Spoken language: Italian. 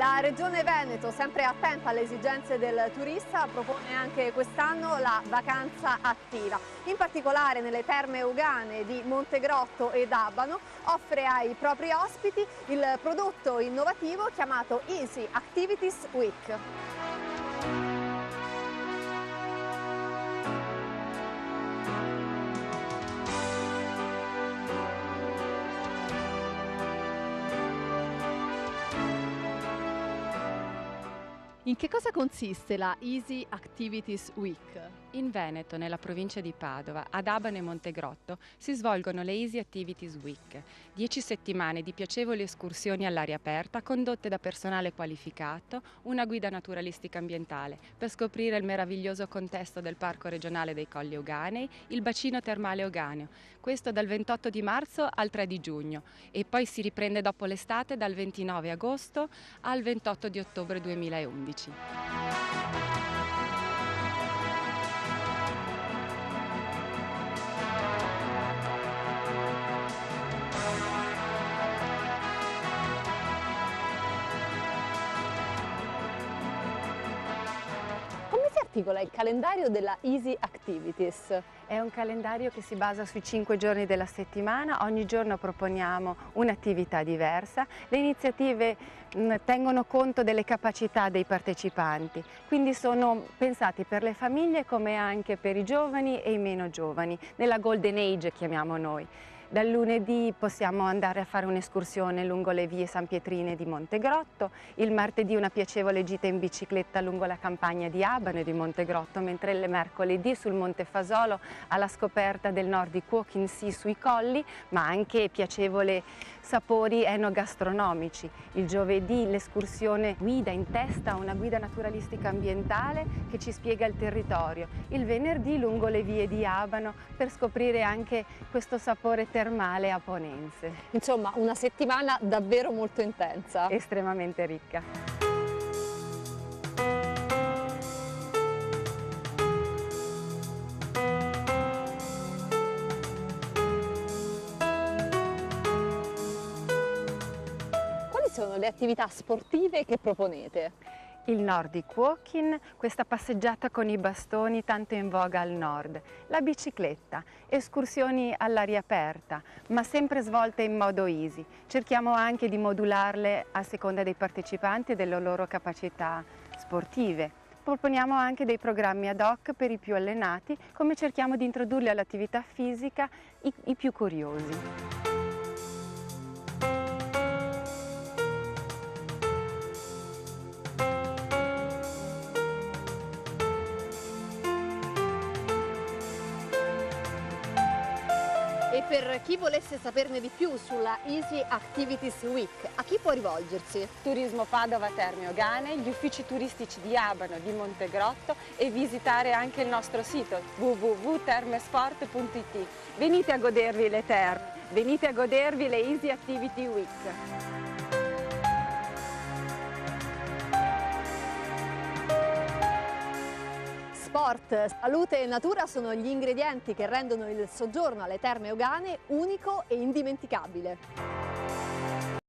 La Regione Veneto, sempre attenta alle esigenze del turista, propone anche quest'anno la vacanza attiva. In particolare nelle terme euganee di Montegrotto ed Abano offre ai propri ospiti il prodotto innovativo chiamato Easy Activities Week. In che cosa consiste la Easy Activities Week? In Veneto, nella provincia di Padova, ad Abano e Montegrotto, si svolgono le Easy Activities Week, 10 settimane di piacevoli escursioni all'aria aperta condotte da personale qualificato, una guida naturalistica ambientale per scoprire il meraviglioso contesto del Parco regionale dei Colli Euganei, il bacino termale euganeo, questo dal 28 di marzo al 3 di giugno e poi si riprende dopo l'estate dal 29 agosto al 28 di ottobre 2011. Come si articola il calendario della Easy Activities? È un calendario che si basa sui 5 giorni della settimana, ogni giorno proponiamo un'attività diversa, le iniziative tengono conto delle capacità dei partecipanti, quindi sono pensati per le famiglie come anche per i giovani e i meno giovani, nella Golden Age chiamiamo noi. Dal lunedì possiamo andare a fare un'escursione lungo le vie San Pietrine di Montegrotto, il martedì una piacevole gita in bicicletta lungo la campagna di Abano e di Montegrotto, mentre il mercoledì sul Monte Fasolo alla scoperta del Nordic Walking Sea sui colli, ma anche piacevoli sapori enogastronomici. Il giovedì l'escursione guida in testa a una guida naturalistica ambientale che ci spiega il territorio. Il venerdì lungo le vie di Abano per scoprire anche questo sapore termale aponense. Insomma, una settimana davvero molto intensa. Estremamente ricca. Quali sono le attività sportive che proponete? Il Nordic Walking, questa passeggiata con i bastoni tanto in voga al nord, la bicicletta, escursioni all'aria aperta, ma sempre svolte in modo easy. Cerchiamo anche di modularle a seconda dei partecipanti e delle loro capacità sportive. Proponiamo anche dei programmi ad hoc per i più allenati, come cerchiamo di introdurli all'attività fisica i più curiosi. E per chi volesse saperne di più sulla Easy Activities Week, a chi può rivolgersi? Turismo Padova Terme Euganei, gli uffici turistici di Abano, di Montegrotto e visitare anche il nostro sito www.termesport.it. Venite a godervi le terme, venite a godervi le Easy Activity Week. Sport, salute e natura sono gli ingredienti che rendono il soggiorno alle Terme Euganee unico e indimenticabile.